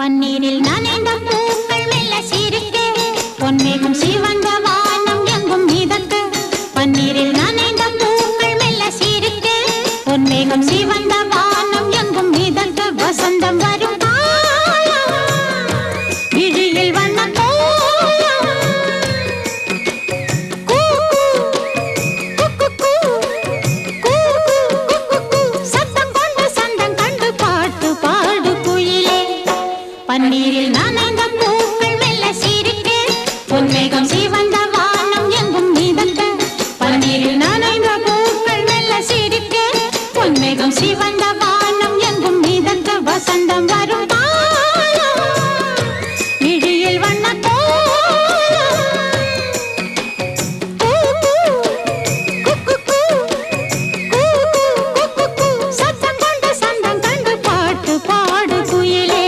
பன்னீரில் நனைந்த பூக்கள் மெல்ல சிரிக்க பொன்மேகம் சிவந்த வானம் எங்கும் மிதக்க பன்னீரில் நனைந்த பூக்கள் மெல்ல சிரிக்க பொன்மேகம் சிவந்த வானம் எங்கும் மிதக்க வசந்தம் வரும் விழியில் வண்ண சத்தம் கொண்டு சந்தம் கண்டு பாட்டு பாடு குயிலே பன்னீரில்